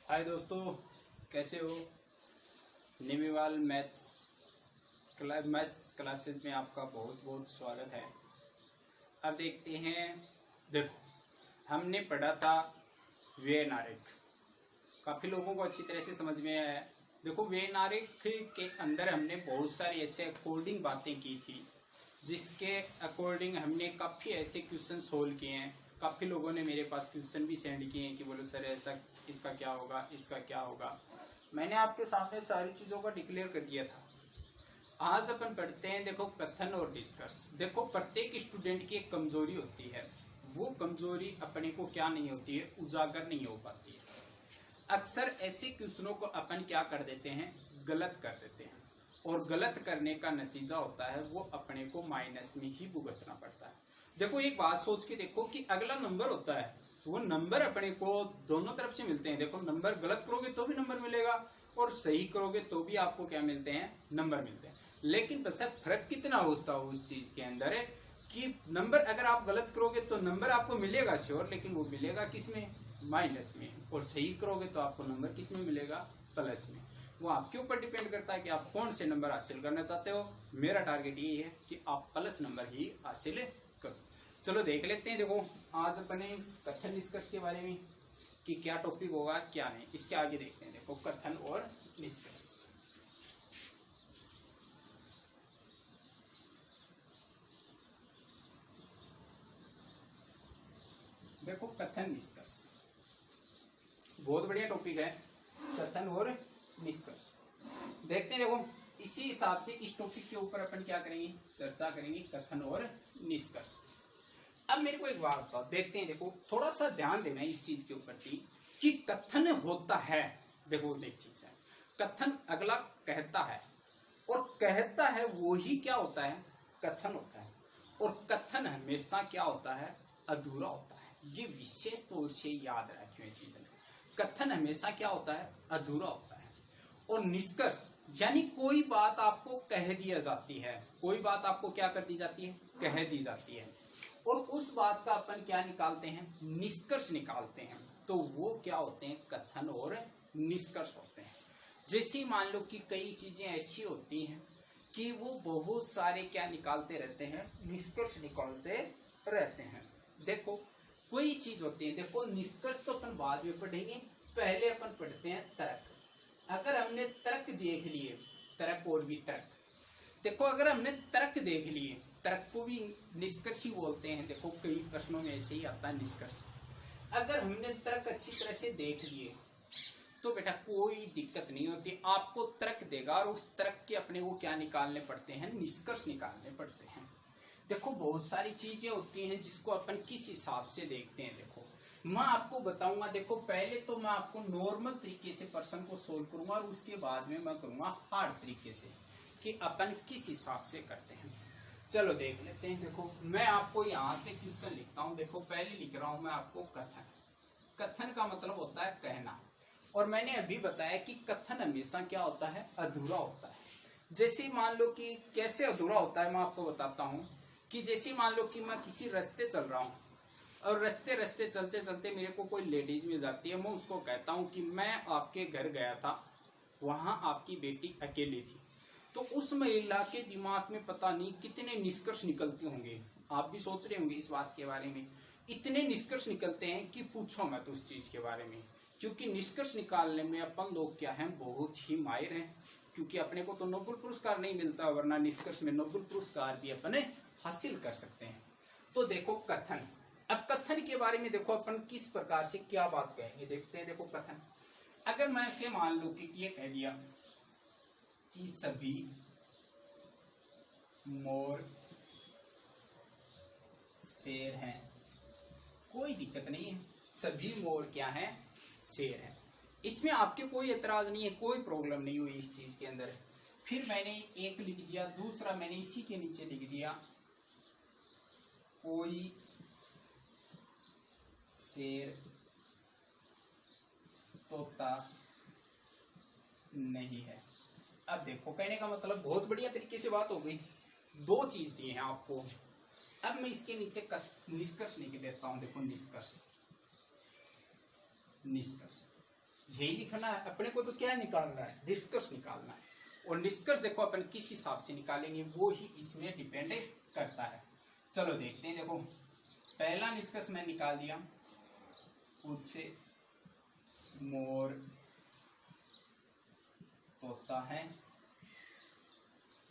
हाय दोस्तों, कैसे हो। निमीवाल मैथ्स क्लासेस में आपका बहुत बहुत स्वागत है। अब देखते हैं। देखो, हमने पढ़ा था व्यनारिक, काफ़ी लोगों को अच्छी तरह से समझ में आया है। देखो, व्यनारिक के अंदर हमने बहुत सारी ऐसे अकॉर्डिंग बातें की थी, जिसके अकॉर्डिंग हमने काफ़ी ऐसे क्वेश्चन सोल्व किए हैं। काफ़ी लोगों ने मेरे पास क्वेश्चन भी सेंड किए हैं कि बोलो सर ऐसा इसका क्या होगा, इसका क्या होगा। मैंने आपके सामने सारी चीज़ों का डिक्लेयर कर दिया था। आज अपन पढ़ते हैं, देखो, कथन और डिस्कस। देखो, प्रत्येक स्टूडेंट की एक कमजोरी होती है। वो कमजोरी अपने को क्या नहीं होती है, उजागर नहीं हो पाती है। अक्सर ऐसे क्वेश्चनों को अपन क्या कर देते हैं, गलत कर देते हैं, और गलत करने का नतीजा होता है वो अपने को माइनस में ही भुगतना पड़ता है। देखो, एक बात सोच के देखो कि अगला नंबर होता है तो वो नंबर अपने को दोनों तरफ से मिलते हैं। देखो, नंबर गलत करोगे तो भी नंबर मिलेगा और सही करोगे तो भी आपको क्या मिलते हैं, नंबर मिलते हैं। लेकिन बस फर्क कितना होता है उस चीज के अंदर है कि नंबर अगर आप गलत करोगे तो नंबर आपको मिलेगा श्योर, लेकिन वो मिलेगा किस में, माइनस में। और सही करोगे तो आपको नंबर किस में मिलेगा, प्लस में। वो आपके ऊपर डिपेंड करता है कि आप कौन से नंबर हासिल करना चाहते हो। मेरा टारगेट ये है कि आप प्लस नंबर ही हासिल करो। चलो देख लेते हैं। देखो, आज अपने कथन निष्कर्ष के बारे में कि क्या टॉपिक होगा क्या नहीं, इसके आगे देखते हैं। देखो, कथन और निष्कर्ष। देखो, कथन निष्कर्ष बहुत बढ़िया टॉपिक है, कथन और निष्कर्ष। देखते हैं। देखो, इसी हिसाब से इस टॉपिक के ऊपर अपन क्या करेंगे, चर्चा करेंगे, कथन और निष्कर्ष। अब मेरे को एक बात बताओ, देखते हैं। देखो, थोड़ा सा ध्यान देना है इस चीज के ऊपर कि कथन होता है। देखो, एक चीज है, कथन अगला कहता है, और कहता है वो ही क्या होता है, कथन होता है। और कथन हमेशा क्या होता है, अधूरा होता है। ये विशेष तौर से याद रखिए चीजें। कथन हमेशा क्या होता है, अधूरा होता है। और निष्कर्ष यानी कोई बात आपको कह दिया जाती है, कोई बात आपको क्या कर दी जाती है, कह दी जाती है, और उस बात का अपन क्या निकालते हैं, निष्कर्ष निकालते हैं। तो वो क्या होते हैं, कथन और निष्कर्ष होते हैं। जैसे मान लो कि कई चीजें ऐसी होती हैं कि वो बहुत सारे क्या निकालते रहते हैं, निष्कर्ष निकालते रहते हैं। देखो, कोई चीज होती है, देखो, निष्कर्ष तो अपन बाद में पढ़ेंगे, पहले अपन पढ़ते हैं तर्क। अगर हमने तर्क देख लिए, तर्क और भी तर्क, देखो, अगर हमने तर्क देख लिए, तर्क को भी निष्कर्ष ही बोलते हैं। देखो, कई प्रश्नों में ऐसे ही आता है निष्कर्ष। अगर हमने तर्क अच्छी तरह से देख लिए तो बेटा कोई दिक्कत नहीं होती, आपको तर्क देगा और उस तर्क के अपने को क्या निकालने पड़ते हैं, निष्कर्ष निकालने पड़ते हैं। देखो, बहुत सारी चीजें होती हैं जिसको अपन किस हिसाब से देखते हैं। देखो, मैं आपको बताऊंगा। देखो, पहले तो मैं आपको नॉर्मल तरीके से प्रश्न को सोल्व करूंगा और उसके बाद में मैं करूंगा हार्ड तरीके से कि अपन किस हिसाब से करते हैं। चलो देख लेते हैं। देखो, मैं आपको यहाँ से क्वेश्चन लिखता हूँ। देखो, पहले लिख रहा हूँ मैं आपको कथन। कथन का मतलब होता है कहना, और मैंने अभी बताया कि कथन हमेशा क्या होता है, अधूरा होता है। जैसे मान लो कि कैसे अधूरा होता है, मैं आपको बताता हूँ कि जैसे मान लो कि मैं किसी रास्ते चल रहा हूँ और रास्ते रास्ते चलते चलते मेरे को कोई लेडीज मिल जाती है। मैं उसको कहता हूँ कि मैं आपके घर गया था, वहां आपकी बेटी अकेली थी। तो उस महिला के दिमाग में पता नहीं कितने निष्कर्ष निकलते होंगे। आप भी सोच रहे होंगे इस बात के बारे में। इतने निष्कर्ष निकलते हैं कि पूछो मत उस चीज के बारे में, क्योंकि निष्कर्ष निकालने में अपन लोग क्या हैं, बहुत ही माहिर हैं। क्योंकि अपने को तो नोबेल पुरस्कार नहीं मिलता, वरना निष्कर्ष में नोबेल पुरस्कार भी अपने हासिल कर सकते हैं। तो देखो, कथन। अब कथन के बारे में देखो अपन किस प्रकार से क्या बात कहेंगे, देखते हैं। देखो, कथन अगर मैं से मान लू कि ये कह दिया कि सभी मोर शेर हैं, कोई दिक्कत नहीं है, सभी मोर क्या हैं, शेर हैं। इसमें आपके कोई एतराज नहीं है, कोई प्रॉब्लम नहीं हुई इस चीज के अंदर। फिर मैंने एक लिख दिया, दूसरा मैंने इसी के नीचे लिख दिया कोई शेर तोता नहीं है। अब देखो, कहने का मतलब बहुत बढ़िया तरीके से बात हो गई। दो चीज दी है आपको। अब मैं इसके नीचे निष्कर्ष लिख देता हूं। देखो, निष्कर्ष, निष्कर्ष यही लिखना है अपने को। तो क्या निकालना है, निष्कर्ष निकालना है। और निष्कर्ष देखो अपन किस हिसाब से निकालेंगे वो ही इसमें डिपेंड करता है। चलो देखते हैं। देखो पहला निष्कर्ष मैं निकाल दिया, मुझसे मोर तोता है।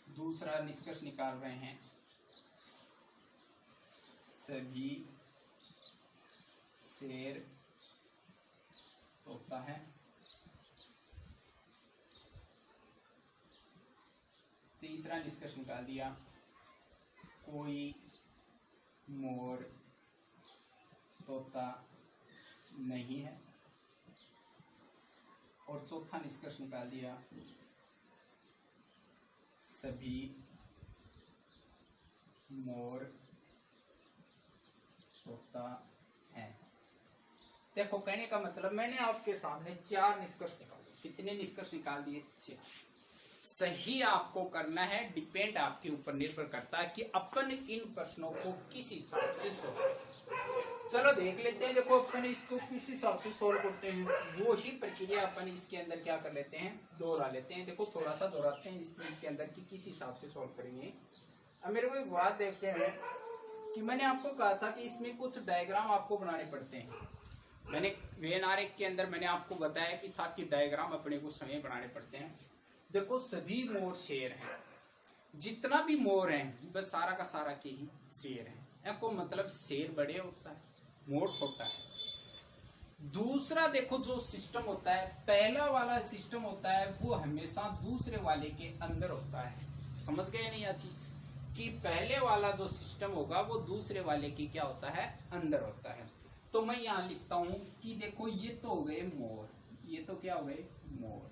दूसरा निष्कर्ष निकाल रहे हैं, सभी शेर तोता है। तीसरा निष्कर्ष निकाल दिया, कोई मोर तोता नहीं है। और चौथा निष्कर्ष निकाल दिया, सभी मोर तोता है। देखो कहने का मतलब मैंने आपके सामने 4 निष्कर्ष निकाले। कितने निष्कर्ष निकाल दिए? 4। सही आपको करना है, डिपेंड आपके ऊपर निर्भर करता है कि अपन इन प्रश्नों को किस हिसाब से सोल्व करें। चलो देख लेते हैं। देखो अपन इसको किस हिसाब से सोल्व करते हैं वो ही प्रक्रिया अपन इसके अंदर क्या कर लेते हैं, दोहरा लेते हैं। देखो थोड़ा सा दोहराते हैं इस चीज के अंदर कि किस हिसाब से सोल्व करेंगे। अब मेरे को एक बात देखते हैं कि मैंने आपको कहा था कि इसमें कुछ डायग्राम आपको बनाने पड़ते हैं। मैंने वेन आरेख के अंदर मैंने आपको बताया भी था कि डायग्राम अपने को समय बनाने पड़ते हैं। देखो सभी मोर शेर हैं, जितना भी मोर है बस सारा का सारा के ही शेर है। आपको मतलब शेर बड़े होता है, मोर छोटा है। दूसरा देखो जो सिस्टम होता है, पहला वाला सिस्टम होता है वो हमेशा दूसरे वाले के अंदर होता है। समझ गए नहीं यह चीज कि पहले वाला जो सिस्टम होगा वो दूसरे वाले की क्या होता है, अंदर होता है। तो मैं यहाँ लिखता हूं कि देखो ये तो हो गए मोर, ये तो क्या हो गए मोर।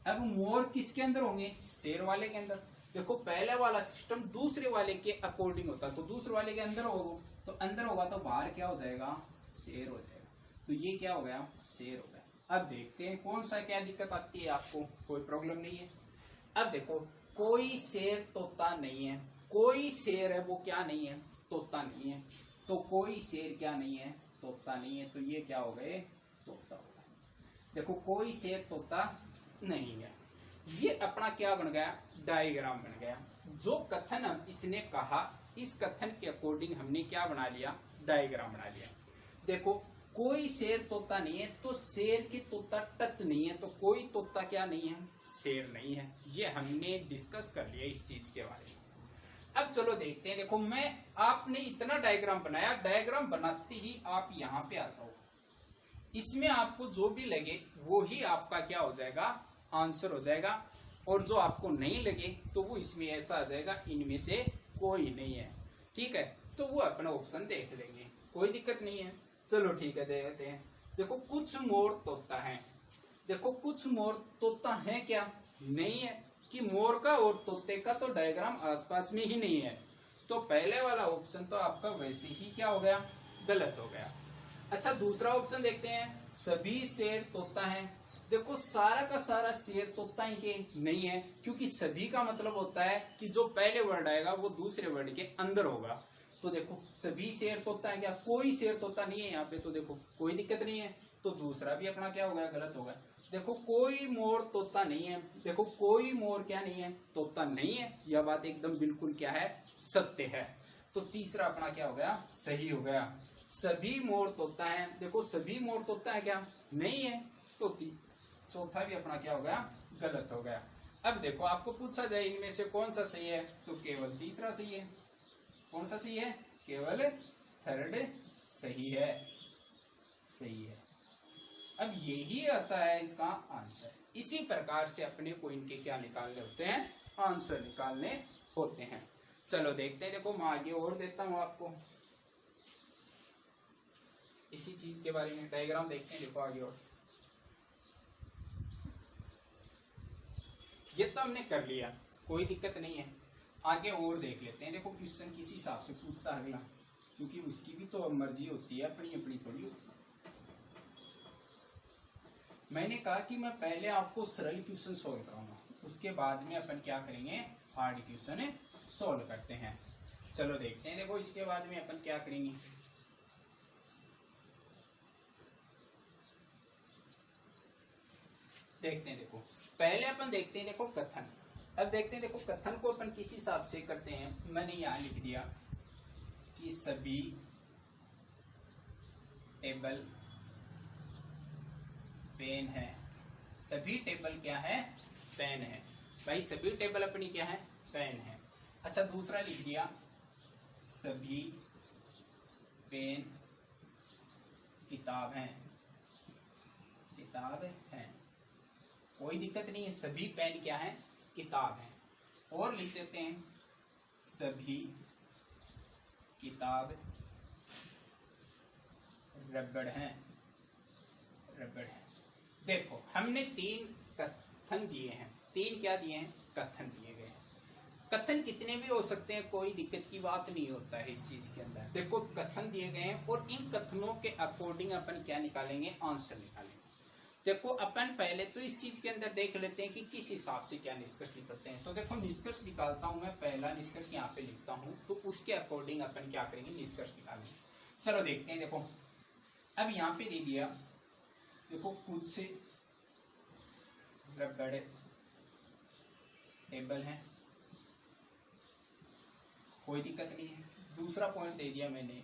अब मोर किसके अंदर होंगे, शेर वाले के अंदर। देखो पहले वाला सिस्टम दूसरे वाले के अकॉर्डिंग होता है, तो दूसरे वाले के अंदर होगा, तो अंदर होगा तो बाहर क्या हो जाएगा, शेर हो जाएगा। तो ये क्या हो गया, शेर हो गया। अब देखते हैं कौन सा क्या दिक्कत आती है आपको, कोई प्रॉब्लम नहीं है। अब देखो कोई शेर तोता नहीं है, कोई शेर है वो क्या नहीं है, तोता नहीं है। तो कोई शेर क्या नहीं है, तोता नहीं है। तो ये क्या हो गए, तोता हो गया। देखो कोई शेर तोता नहीं है, ये अपना क्या बन गया, डायग्राम बन गया। जो कथन हम इसने कहा इस कथन के अकॉर्डिंग हमने क्या बना लिया, डायग्राम बना लिया। देखो कोई शेर तोता नहीं है, तो शेर की तोता टच नहीं है, तो कोई तोता क्या नहीं है, शेर नहीं है। ये हमने डिस्कस कर लिया इस चीज के बारे में। अब चलो देखते हैं। देखो मैं आपने इतना डायग्राम बनाया, डायग्राम बनाते ही आप यहाँ पे आ जाओ। इसमें आपको जो भी लगे वो ही आपका क्या हो जाएगा, आंसर हो जाएगा। और जो आपको नहीं लगे तो वो इसमें ऐसा आ जाएगा, इनमें से कोई नहीं है। ठीक है, तो वो अपना ऑप्शन देख लेंगे, कोई दिक्कत नहीं है। चलो ठीक है, देखते हैं। देखो कुछ मोर तोता है। देखो कुछ मोर तोता है क्या, नहीं है। कि मोर का और तोते का तो डायग्राम आसपास में ही नहीं है, तो पहले वाला ऑप्शन तो आपका वैसे ही क्या हो गया, गलत हो गया। अच्छा दूसरा ऑप्शन देखते हैं, सभी शेर तोता है। देखो सारा का सारा शेर तोता ही के नहीं है, क्योंकि सभी का मतलब होता है कि जो पहले वर्ड आएगा वो दूसरे वर्ड के अंदर होगा। तो देखो सभी शेर तोता है क्या, कोई शेर तोता नहीं है यहाँ पे, तो देखो कोई दिक्कत नहीं है। तो दूसरा भी अपना क्या हो गया, गलत हो गया। देखो कोई मोर तोता नहीं है, देखो कोई मोर क्या नहीं है, तोता नहीं है। यह बात एकदम बिल्कुल क्या है, सत्य है। तो तीसरा अपना क्या हो गया, सही हो गया। सभी मोर तोता है, देखो सभी मोर तोता है क्या, नहीं है। तो चौथा भी अपना क्या हो गया, गलत हो गया। अब देखो आपको पूछा जाए इनमें से कौन सा सही है, तो केवल तीसरा सही है। कौन सा सही है, केवल थर्ड सही है, सही है। अब यही आता है इसका आंसर। इसी प्रकार से अपने को इनके क्या निकालने होते हैं, आंसर निकालने होते हैं। चलो देखते हैं। देखो मैं आगे और देता हूं आपको इसी चीज के बारे में डायग्राम देखते हैं। देखो आगे और ये तो हमने कर लिया, कोई दिक्कत नहीं है। आगे और देख लेते हैं। देखो क्वेश्चन किस हिसाब से पूछता है अगला, क्योंकि उसकी भी तो मर्जी होती है, अपनी अपनी थोड़ी होती है। मैंने कहा कि मैं पहले आपको सरल क्वेश्चन सोल्व कराऊंगा, उसके बाद में अपन क्या करेंगे, हार्ड क्वेश्चन सोल्व करते हैं। चलो देखते हैं। देखो इसके बाद में अपन क्या करेंगे, देखते हैं देखो, पहले अपन देखते हैं देखो कथन। अब देखते हैं देखो कथन को अपन किस हिसाब से करते हैं। मैंने यहां लिख दिया कि सभी टेबल पेन है। सभी टेबल क्या है? पेन है। भाई सभी टेबल अपनी क्या है? पेन है। अच्छा दूसरा लिख दिया सभी पेन किताब है। किताब है, कोई दिक्कत नहीं है, सभी पेन क्या है? किताब है। और लिख देते हैं सभी किताब रबड़ है। रबड़ है। देखो हमने 3 कथन दिए हैं। 3 क्या दिए हैं? कथन दिए गए हैं। कथन कितने भी हो सकते हैं, कोई दिक्कत की बात नहीं होता है इस चीज के अंदर। देखो कथन दिए गए हैं और इन कथनों के अकॉर्डिंग अपन क्या निकालेंगे? आंसर निकालेंगे। देखो अपन पहले तो इस चीज के अंदर देख लेते हैं कि किस हिसाब से क्या निष्कर्ष निकलते हैं। तो देखो निष्कर्ष निकालता हूं मैं, पहला निष्कर्ष यहाँ पे लिखता हूं, तो उसके अकॉर्डिंग अपन क्या करेंगे? निष्कर्ष निकालेंगे। चलो देखते हैं। देखो अब यहाँ पे दे दिया, देखो कुछ रबड़ टेबल है, कोई दिक्कत नहीं है। दूसरा पॉइंट दे दिया मैंने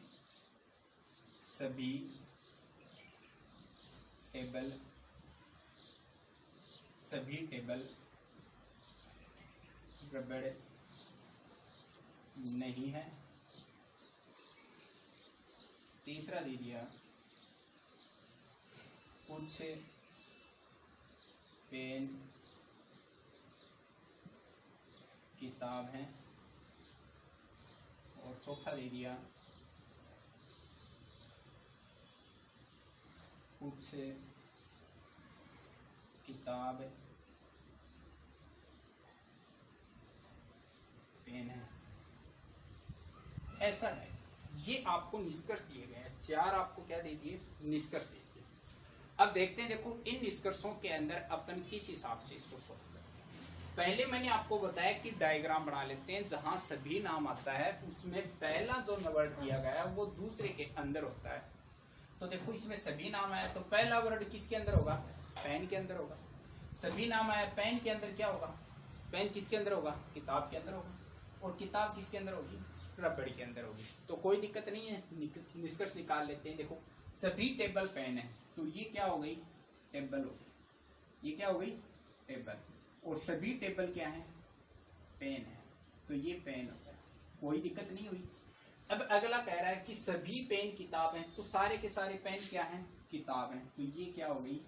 सभी टेबल रबड़ नहीं है। तीसरा दे दिया कुछ पेन किताब है। और चौथा दे दिया कुछ किताब पेन है। ऐसा है, ये आपको निष्कर्ष दिए गए हैं। 4 आपको क्या दे दिए? निष्कर्ष दे दिए। अब देखते हैं देखो इन निष्कर्षों के अंदर अपन किस हिसाब से इसको सोल्व करते हैं। पहले मैंने आपको बताया कि डायग्राम बना लेते हैं, जहां सभी नाम आता है उसमें पहला जो वर्ड दिया गया है वो दूसरे के अंदर होता है। तो देखो इसमें सभी नाम आया तो पहला वर्ड किसके अंदर होगा? पेन के अंदर होगा। सभी नाम आया, पेन के अंदर क्या होगा? पेन किसके अंदर होगा? किताब के अंदर होगा। और किताब किसके अंदर होगी? रबड़ के अंदर होगी। तो कोई दिक्कत नहीं है, निष्कर्ष निकाल लेते हैं। देखो सभी टेबल पेन है, तो ये क्या हो गई? टेबल हो गई। ये क्या हो गई? टेबल। और सभी टेबल क्या है? पेन है, तो ये पेन होता है। कोई दिक्कत नहीं हुई। अब अगला कह रहा है कि सभी पेन किताब हैं, तो सारे के सारे पेन क्या हैं? किताब हैं, तो ये क्या हो गई?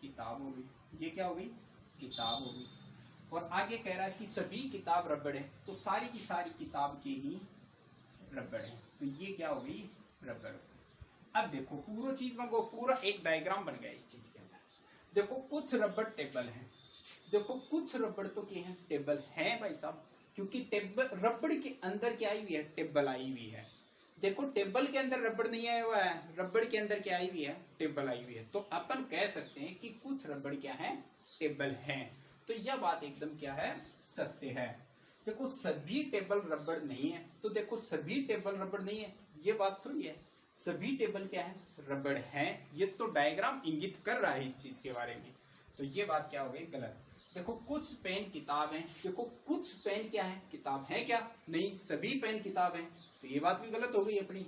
किताब हो गई। ये क्या हो गई? किताब हो गई। और आगे कह रहा है कि सभी किताब रबड़ है, तो सारी की सारी किताब की ही रबड़ है, तो ये क्या हो गई? रबड़ हो गई। अब देखो पूरा चीज में पूरा एक डायग्राम बन गया इस चीज के अंदर। देखो कुछ रबड़ टेबल है। देखो कुछ रबड़ तो क्या है? टेबल है भाई साहब, क्योंकि टेबल रबड़ के अंदर क्या आई हुई है? टेबल आई हुई है। देखो टेबल के अंदर रबड़ नहीं आया हुआ है, रबड़ के अंदर क्या आई हुई है? टेबल आई हुई है। तो अपन कह सकते हैं कि कुछ रबड़ क्या है? टेबल है। तो यह बात एकदम क्या है? सत्य है। देखो सभी टेबल रबड़ नहीं है, तो देखो सभी टेबल रबड़ नहीं है, ये बात थोड़ी है। सभी टेबल क्या है? रबड़ है। ये तो डायग्राम इंगित कर रहा है इस चीज के बारे में। तो ये बात क्या हो गई? गलत। देखो कुछ पेन किताब हैं, देखो कुछ पेन क्या है? किताब है क्या? नहीं, सभी पेन किताब हैं, तो ये बात भी गलत हो गई अपनी।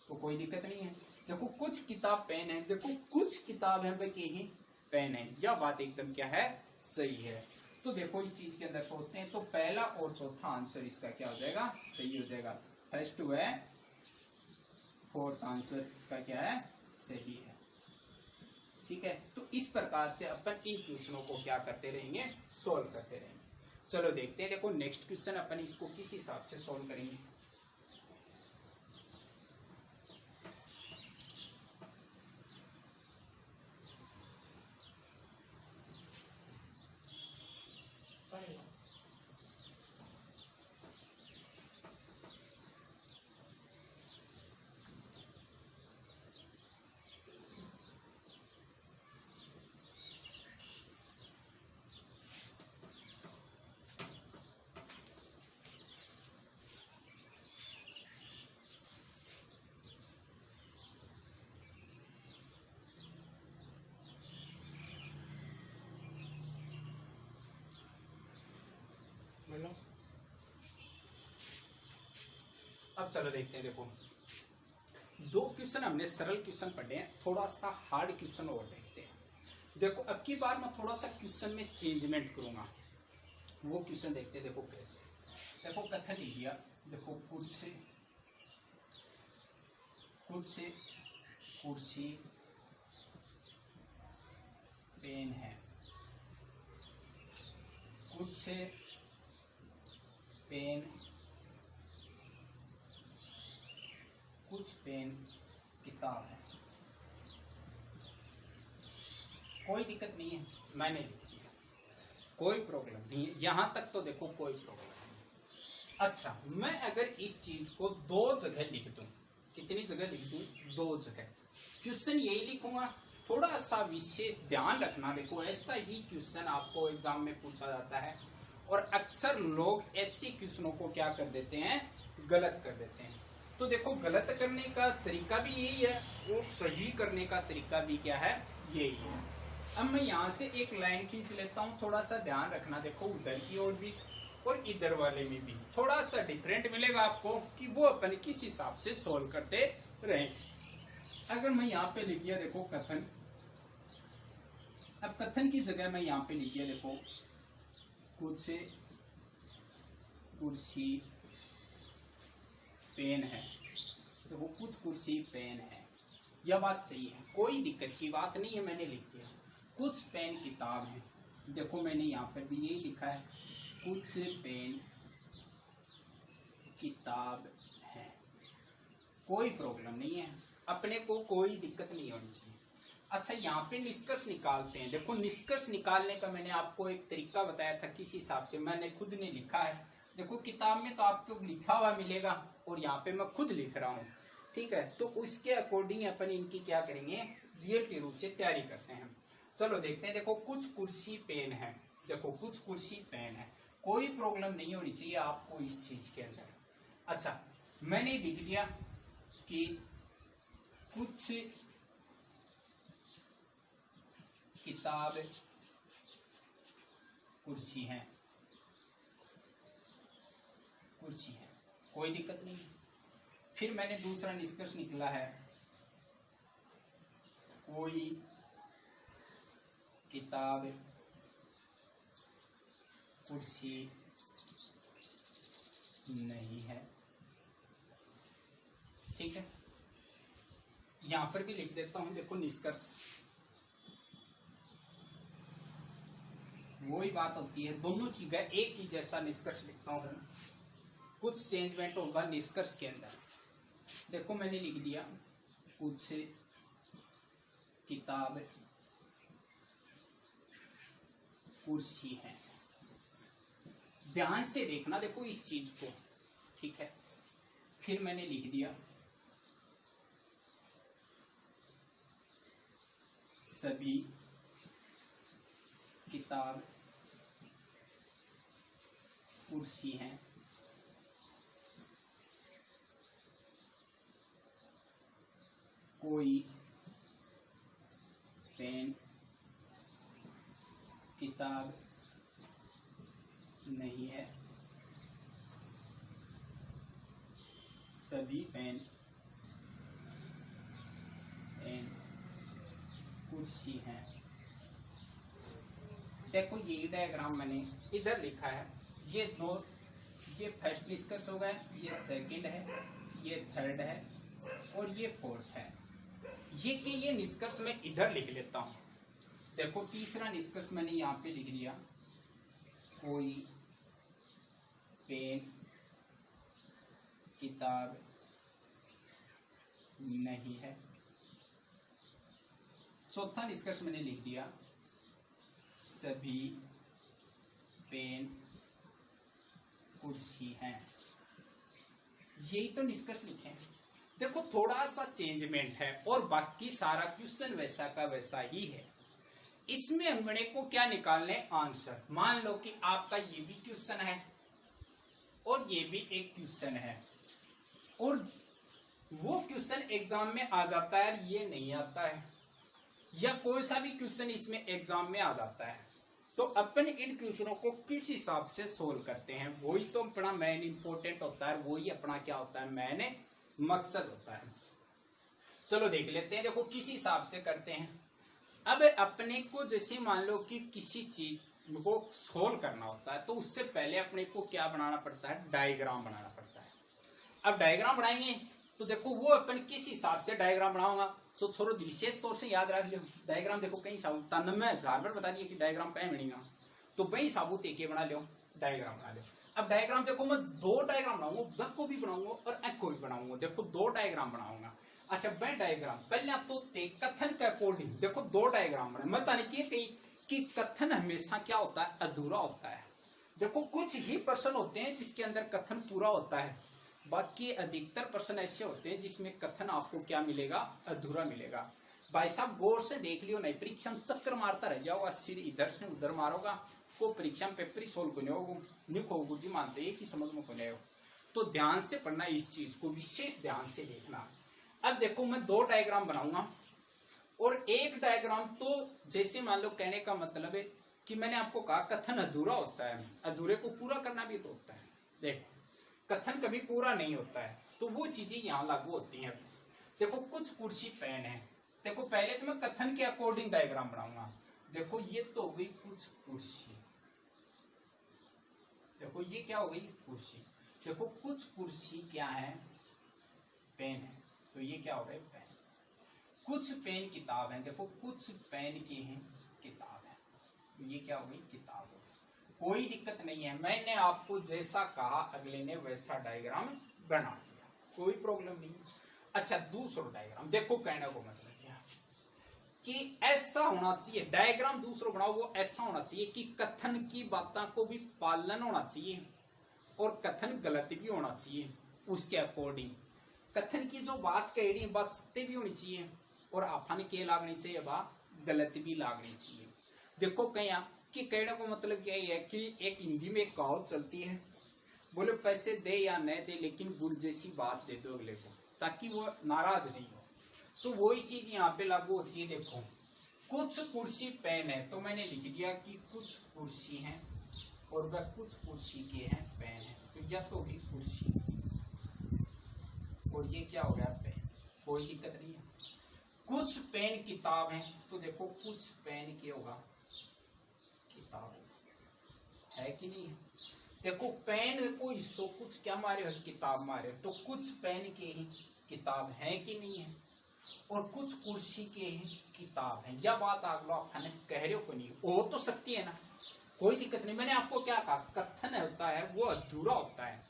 तो कोई दिक्कत नहीं है। देखो कुछ किताब पेन है, देखो कुछ किताब है भाई ही पेन है, यह बात एकदम क्या है? सही है। तो देखो इस चीज के अंदर सोचते हैं, तो पहला और चौथा आंसर इसका क्या हो जाएगा? सही हो जाएगा। फर्स्ट व फोर्थ आंसर इसका क्या है? सही है। ठीक है, तो इस प्रकार से अपन इन क्वेश्चनों को क्या करते रहेंगे? सोल्व करते रहेंगे। चलो देखते हैं। देखो नेक्स्ट क्वेश्चन अपन इसको किस हिसाब से सोल्व करेंगे। अब चलो देखते हैं। देखो 2 क्वेश्चन हमने सरल क्वेश्चन पढ़े हैं, थोड़ा सा हार्ड क्वेश्चन और देखते हैं। देखो अब की बार मैं थोड़ा सा क्वेश्चन में चेंजमेंट करूंगा, वो क्वेश्चन देखते हैं। देखो कैसे, देखो कथन लिख दिया। देखो कुर्सी पेन है, कुछ पेन किताब है। कोई दिक्कत नहीं है, मैंने लिख दिया, कोई प्रॉब्लम नहीं है, यहां तक तो देखो कोई प्रॉब्लम नहीं। अच्छा, मैं अगर इस चीज को 2 जगह लिख दूं, कितनी जगह लिख दूं? 2 जगह। क्वेश्चन यही लिखूंगा, थोड़ा सा विशेष ध्यान रखना। देखो ऐसा ही क्वेश्चन आपको एग्जाम में पूछा जाता है और अक्सर लोग ऐसे क्वेश्चनों को क्या कर देते हैं? गलत कर देते हैं। तो देखो गलत करने का तरीका भी यही है और सही करने का तरीका भी क्या है? यही है। अब मैं यहाँ से एक लाइन खींच लेता हूँ, थोड़ा सा ध्यान रखना। देखो उधर की ओर भी और इधर वाले में भी थोड़ा सा डिफरेंट मिलेगा आपको कि वो अपन किस हिसाब से सोल्व करते रहे। अगर मैं यहाँ पे लिख दिया देखो कथन, अब कथन की जगह मैं यहाँ पे लिख दिया देखो कुछ कुर्सी पेन है। देखो कुछ कुर्सी पेन है, यह बात सही है, कोई दिक्कत की बात नहीं है, मैंने लिख दिया। कुछ पेन किताब है, देखो मैंने यहाँ पर भी यही लिखा है, कुछ पेन किताब है, कोई प्रॉब्लम नहीं है, अपने को कोई दिक्कत नहीं होनी चाहिए। अच्छा यहाँ पे निष्कर्ष निकालते हैं। देखो निष्कर्ष निकालने का मैंने आपको एक तरीका बताया था, किस हिसाब से मैंने खुद ने लिखा है। देखो किताब में तो आपको लिखा हुआ मिलेगा और यहाँ पे मैं खुद लिख रहा हूँ, ठीक है। तो उसके अकॉर्डिंग अपन इनकी क्या करेंगे? रियल के रूप से तैयारी करते हैं। चलो देखते हैं। देखो कुछ कुर्सी पेन है, देखो कुछ कुर्सी पेन है, कोई प्रॉब्लम नहीं होनी चाहिए आपको इस चीज के अंदर। अच्छा मैंने लिख दिया कि कुछ किताब कुर्सी है, कोई दिक्कत नहीं। फिर मैंने दूसरा निष्कर्ष निकला है, कोई किताब कुर्सी नहीं है, ठीक है। यहां पर भी लिख देता हूं, देखो निष्कर्ष वही बात होती है, दोनों चीजें एक ही जैसा निष्कर्ष लिखता हूं, कुछ चेंजमेंट होगा निष्कर्ष के अंदर। देखो मैंने लिख दिया कुछ किताब कुर्सी है, ध्यान से देखना देखो इस चीज को, ठीक है। फिर मैंने लिख दिया सभी किताब कुर्सी हैं, कोई पेन किताब नहीं है, सभी पेन कुर्सी हैं। देखो ये डायग्राम मैंने इधर लिखा है, ये फर्स्ट निष्कर्ष हो गया, ये सेकंड है, ये थर्ड है और ये फोर्थ है। ये निष्कर्ष मैं इधर लिख लेता हूं। देखो तीसरा निष्कर्ष मैंने यहाँ पे लिख दिया, कोई पेन किताब नहीं है। चौथा निष्कर्ष मैंने लिख दिया, सभी पेन कुर्सी हैं। यही तो निष्कर्ष लिखे। देखो थोड़ा सा चेंजमेंट है और बाकी सारा क्वेश्चन वैसा का वैसा ही है। इसमें हमने को क्या निकालने? आंसर। मान लो कि आपका ये भी क्वेश्चन है और ये भी एक क्वेश्चन है और वो क्वेश्चन एग्जाम में आ जाता है, ये नहीं आता है, या कोई सा भी क्वेश्चन इसमें एग्जाम में आ जाता है, तो अपन इन क्वेश्चनों को किस हिसाब से सोल्व करते हैं, वही तो अपना मेन इंपॉर्टेंट होता है, वही अपना क्या होता है, मेन मकसद होता है। चलो देख लेते हैं, देखो किस हिसाब से करते हैं। अब अपने को जैसे मान लो कि किसी चीज को सोल्व करना होता है तो उससे पहले अपने को क्या बनाना पड़ता है, डायग्राम बनाना पड़ता है। अब डायग्राम बनाएंगे तो देखो वो अपन किस हिसाब से डायग्राम बनाऊंगा, तो थोड़ा विशेष तौर से याद रख लियो। डायग्राम देखो कई साबुत 93,000 बार बता दिए कि डायग्राम कहीं बनेगा, तो वही साबुत एक बना लो, डायग्राम बना लो। अब डायग्राम देखो मैं 2 डायग्राम बनाऊंगा, ब को भी बनाऊंगा और ए को भी बनाऊंगा। देखो 2 डायग्राम बनाऊंगा। अच्छा वह डायग्राम पहले तो कथन के अकॉर्डिंग देखो 2 डायग्राम बने। मैं ताने कि कथन हमेशा क्या होता है, अधूरा होता है। देखो कुछ ही प्रश्न होते हैं जिसके अंदर कथन पूरा होता है, बाकी अधिकतर प्रश्न ऐसे होते हैं जिसमें कथन आपको क्या मिलेगा, अधूरा मिलेगा। भाई साहब गौर से देख लियो, नहीं परीक्षा में चक्कर मारता रह जाओगा, सिर इधर से उधर मारोगा, को परीक्षा में पेपर ही सोल्व को नहीं गुरु जी मानते हैं कि समझ में को नहीं हो। तो ध्यान से पढ़ना, इस चीज को विशेष ध्यान से देखना। अब देखो मैं 2 डायग्राम बनाऊंगा और एक डायग्राम तो जैसे मान लो, कहने का मतलब है कि मैंने आपको कहा कथन अधूरा होता है, अधूरे को पूरा करना भी तो होता है। देखो कथन कभी पूरा नहीं होता है, तो वो चीजें यहाँ लागू होती हैं। देखो कुछ कुर्सी पेन है, देखो पहले तो मैं कथन के अकॉर्डिंग डायग्राम बनाऊंगा। देखो ये तो हो गई कुछ कुर्सी, देखो ये क्या हो गई, कुर्सी। देखो कुछ कुर्सी क्या है, पेन है, तो ये क्या हो गया, पेन। कुछ पेन किताब है, देखो कुछ पेन की है किताब है, तो ये क्या हो गई, किताब हो। कोई दिक्कत नहीं है, मैंने आपको जैसा कहा अगले ने वैसा डायग्राम बना दिया, कोई प्रॉब्लम नहीं। अच्छा दूसरा डायग्राम देखो, कहने को मतलब कि ऐसा होना चाहिए, डायग्राम दूसरा बनाओ वो ऐसा होना चाहिए कि कथन की बातों को भी पालन होना चाहिए और कथन गलत भी होना चाहिए। उसके अकॉर्डिंग कथन की जो बात कही बात सत्य भी होनी चाहिए और आफान के लागनी चाहिए, बात गलत भी लागनी चाहिए। देखो कहीं कि कहने को मतलब यही है कि एक हिंदी में एक कहावत चलती है, बोले पैसे दे या न दे लेकिन गुड़ जैसी बात दे दो अगले को, ताकि वो नाराज नहीं हो। तो वही चीज यहाँ पे लागू होती है। देखो कुछ कुर्सी पेन है, तो मैंने लिख दिया कि कुछ कुर्सी है और वह कुछ कुर्सी के हैं पेन है, तो यह तो भी कुर्सी और ये क्या हो गया, पेन, कोई दिक्कत नहीं है। कुछ पेन किताब है, तो देखो कुछ पेन के होगा किताब है कि नहीं है। देखो पेन को हिस्सों कुछ क्या मारे हो, किताब मारे, तो कुछ पेन के ही किताब है कि नहीं है, और कुछ कुर्सी के ही किताब है। यह बात अगला आपने कह रहे हो को नहीं हो तो सकती है ना, कोई दिक्कत नहीं। मैंने आपको क्या कहा, कथन होता है वो अधूरा होता है,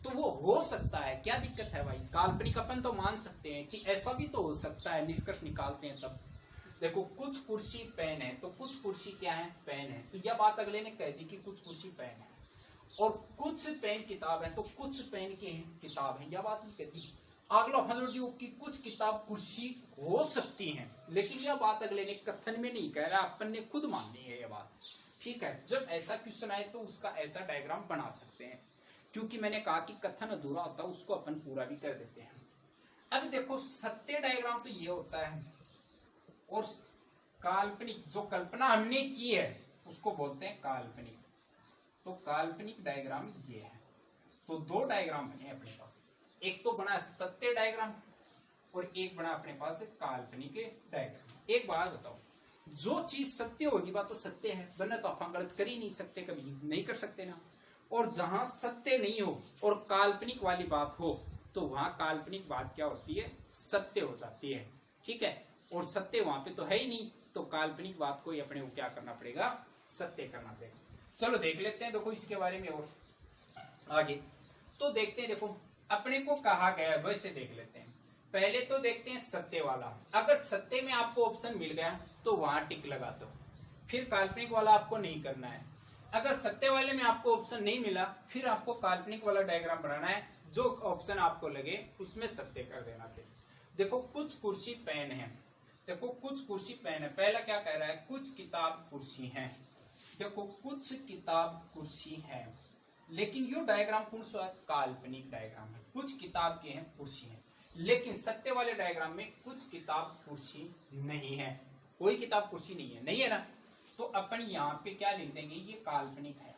तो वो हो सकता है, क्या दिक्कत है भाई। काल्पनिक अपन तो मान सकते हैं कि ऐसा भी तो हो सकता है, निष्कर्ष निकालते हैं तब। देखो कुछ कुर्सी पेन है, तो कुछ कुर्सी क्या है, पेन है, तो यह बात अगले ने कह दी कि कुछ कुर्सी पेन है। और कुछ पेन किताब है, तो कुछ पेन के किताब है, यह बात नहीं कहती। अगला हलूडियो की कुछ किताब कुर्सी हो सकती हैं, लेकिन यह बात अगले ने कथन में नहीं कह रहा, अपन ने खुद मान ली है यह बात। ठीक है, जब ऐसा क्वेश्चन आए तो उसका ऐसा डायग्राम बना सकते हैं, क्योंकि मैंने कहा कि कथन अधूरा होता है, उसको अपन पूरा भी कर देते हैं। अब देखो सत्य डायग्राम तो ये होता है, और काल्पनिक जो कल्पना हमने की है उसको बोलते हैं काल्पनिक। तो काल्पनिक डायग्राम ये है। तो 2 डायग्राम बने अपने पास, एक तो बना सत्य डायग्राम और एक बना अपने पास काल्पनिक डायग्राम। एक बात बताओ, जो चीज सत्य होगी बात तो सत्य है, वरना तो आप गलत कर ही नहीं सकते, कभी नहीं कर सकते ना। और जहां सत्य नहीं हो और काल्पनिक वाली बात हो, तो वहां काल्पनिक बात क्या होती है, सत्य हो जाती है। ठीक है, और सत्य वहां पे तो है ही नहीं, तो काल्पनिक बात को ही अपने को क्या करना पड़ेगा, सत्य करना पड़ेगा। चलो देख लेते हैं, देखो इसके बारे में और आगे तो देखते हैं। देखो अपने को कहा गया है, वैसे देख लेते हैं। पहले तो देखते हैं सत्य वाला, अगर सत्य में आपको ऑप्शन मिल गया तो वहां टिक लगा दो, फिर काल्पनिक वाला आपको नहीं करना है। अगर सत्य वाले में आपको ऑप्शन नहीं मिला, फिर आपको काल्पनिक वाला डायग्राम बनाना है, जो ऑप्शन आपको लगे उसमें सत्य कर देना। फिर देखो कुछ कुर्सी पेन है, देखो कुछ कुर्सी पेन है, पहला क्या कह रहा है, कुछ किताब कुर्सी है। देखो कुछ किताब कुर्सी है, लेकिन यो डायग्राम कौन सा है, काल्पनिक डायग्राम है। कुछ किताब के हैं कुर्सी है, लेकिन सत्य वाले डायग्राम में कुछ किताब कुर्सी नहीं है, कोई किताब कुर्सी नहीं है, नहीं है ना। तो अपन यहाँ पे क्या लिख देंगे, ये काल्पनिक है,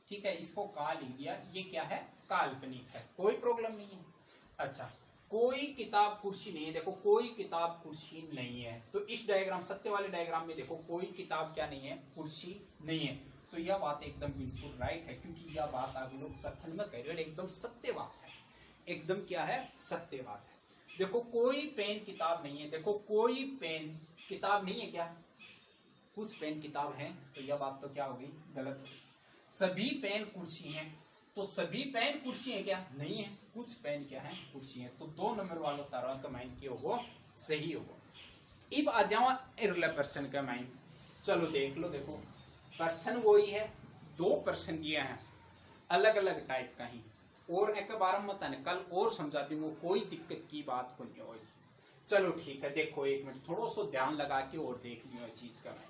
ठीक है, इसको का लिख दिया, ये क्या है, काल्पनिक है, कोई प्रॉब्लम नहीं है। अच्छा, कोई किताब कुर्सी नहीं है, देखो कोई किताब कुर्सी नहीं है, तो इस डायग्राम, सत्य वाले डायग्राम में देखो कोई किताब क्या नहीं है, कुर्सी नहीं है। तो यह बात एकदम बिल्कुल राइट है, क्योंकि यह बात आप लोग कथन में कह रहे हो, एकदम सत्य बात है, एकदम क्या है, सत्य बात है। देखो कोई पेन किताब नहीं है, देखो कोई पेन किताब नहीं है, क्या कुछ पेन किताब है, तो यह बात तो क्या हो गई, गलत हो गई। सभी पेन कुर्सी हैं, तो सभी पेन कुर्सी है क्या, नहीं है, कुछ पेन क्या है, कुर्सी है। तो 2 नंबर वाला तारा का माइन क्या होगा, सही होगा। अब आ जाओ इरला पर्सन का माइन, चलो देख लो, देखो पर्सन वही है, 2 पर्सन दिए हैं अलग अलग टाइप का ही, और एक बार मत कल और समझा दूंगा, कोई दिक्कत की बात को नहीं होगी। चलो ठीक है, देखो 1 मिनट थोड़ा सा ध्यान लगा के और देख लियो चीज का माइन।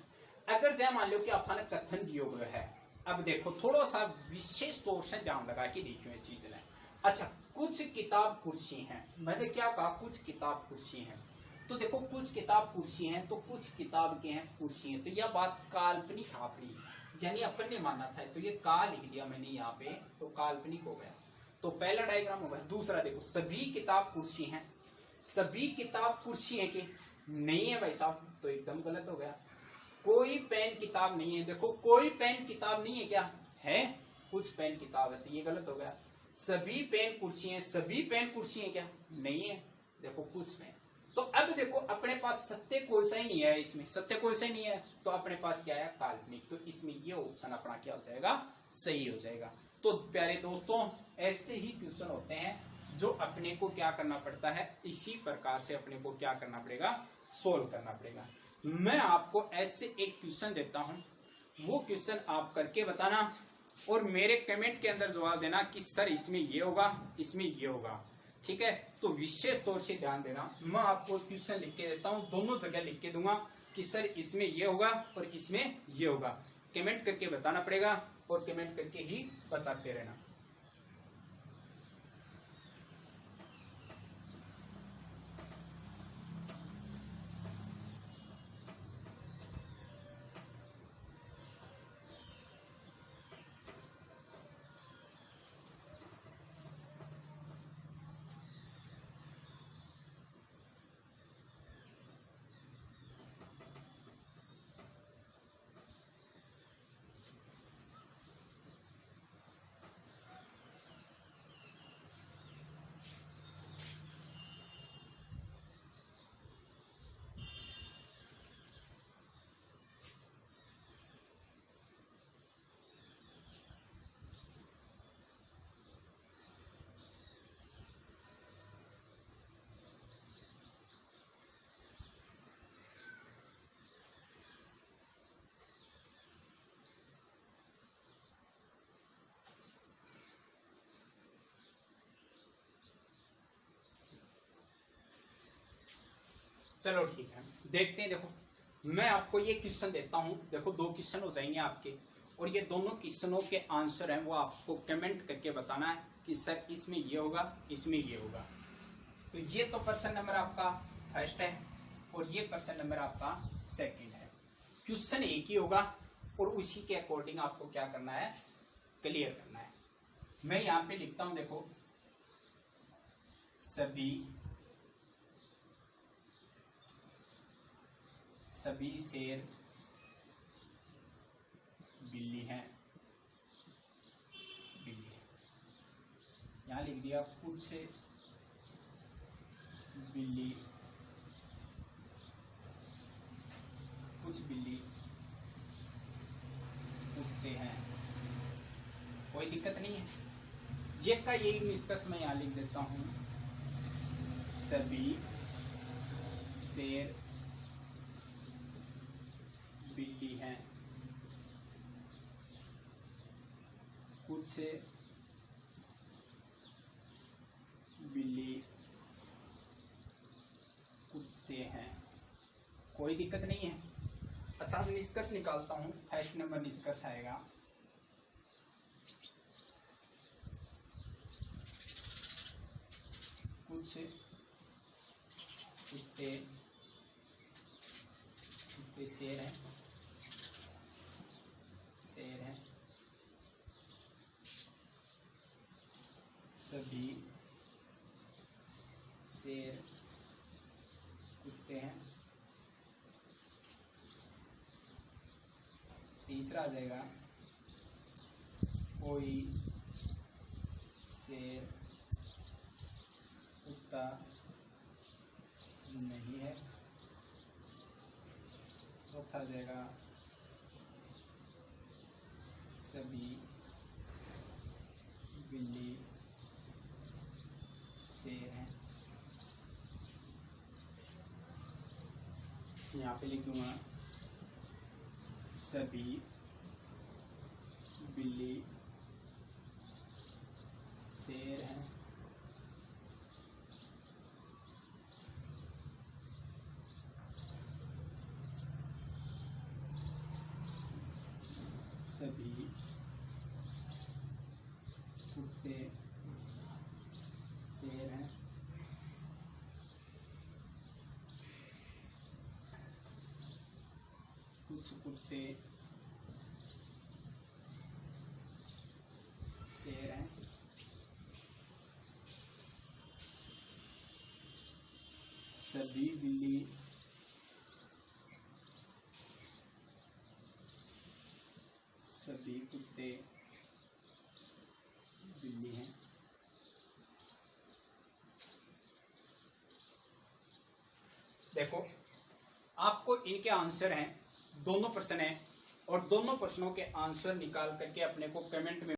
अगर जय मान लो कि अपने कथन दियो गए है, अब देखो थोड़ा सा विशेष तौर से ध्यान लगा के देखियो चीज ने। अच्छा, कुछ किताब कुर्सी हैं, मैंने क्या कहा, कुछ किताब कुर्सी हैं, तो देखो कुछ किताब कुर्सी हैं, तो कुछ किताब के हैं कुर्सी हैं, तो यह बात काल्पनिक आपकी, यानी अपन ने माना था, तो ये का लिख दिया मैंने यहाँ पे, तो काल्पनिक हो गया। तो पहला डायग्राम हो गया। दूसरा देखो, सभी किताब कुर्सी हैं, सभी किताब कुर्सी है कि नहीं है भाई साहब, तो एकदम गलत हो गया। कोई पेन किताब नहीं है, देखो कोई पेन किताब नहीं है, क्या है, कुछ पेन किताब है, तो ये गलत हो गया। सभी पेन कुर्सी हैं, सभी पेन कुर्सी हैं क्या, नहीं है, देखो कुछ पेन। तो अब देखो अपने पास सत्य कोई सा ही नहीं है, इसमें सत्य कोई सा ही नहीं है, तो अपने पास क्या है, काल्पनिक। तो इसमें ये ऑप्शन अपना क्या हो जाएगा, सही हो जाएगा। तो प्यारे दोस्तों, ऐसे ही क्वेश्चन होते हैं जो अपने को क्या करना पड़ता है, इसी प्रकार से अपने को क्या करना पड़ेगा, सोल्व करना पड़ेगा। मैं आपको ऐसे एक क्वेश्चन देता हूं, वो क्वेश्चन आप करके बताना और मेरे कमेंट के अंदर जवाब देना कि सर इसमें ये होगा, इसमें ये होगा, ठीक है। तो विशेष तौर से ध्यान देना, मैं आपको क्वेश्चन लिख के देता हूं, दोनों जगह लिख के दूंगा कि सर इसमें ये होगा और इसमें ये होगा। कमेंट करके बताना पड़ेगा और कमेंट करके ही बताते रहना। चलो ठीक है, देखते हैं। देखो मैं आपको ये क्वेश्चन देता हूं, देखो 2 क्वेश्चन हो जाएंगे आपके, और ये दोनों क्वेश्चनों के आंसर हैं वो आपको कमेंट करके बताना है कि सर इसमें ये होगा, इसमें ये होगा। तो ये तो पर्सन नंबर आपका फर्स्ट है और ये पर्सन नंबर आपका सेकंड है। क्वेश्चन एक ही होगा और उसी के अकॉर्डिंग आपको क्या करना है, क्लियर करना है। मैं यहाँ पे लिखता हूं, देखो सभी शेर बिल्ली है, यहां लिख दिया कुछ बिल्ली उठते हैं, कोई दिक्कत नहीं है। ये का यही निष्कर्ष मैं यहां लिख देता हूं, सभी शेर बिल्ली हैं, कुछ बिल्ली कुत्ते हैं, कोई दिक्कत नहीं है। अच्छा, निष्कर्ष निकालता हूं, फर्स्ट नंबर निष्कर्ष आएगा, कुछ कुत्ते शेर हैं, सभी शेर कुत्ते हैं। तीसरा आ जाएगा कोई शेर कुत्ता नहीं है। चौथा आ जाएगा सभी बिल्ली शेर हैं। यहाँ पे लिख दूंगा सभी बिल्ली शेर हैं। सभी कुत्ते शेर हैं। कुछ कुत्ते शेर हैं। सभी बिल्ली सभी कुत्ते बिल्ली हैं। देखो आपको इनके आंसर हैं, दोनों प्रश्न हैं और दोनों प्रश्नों के आंसर निकाल करके अपने को कमेंट में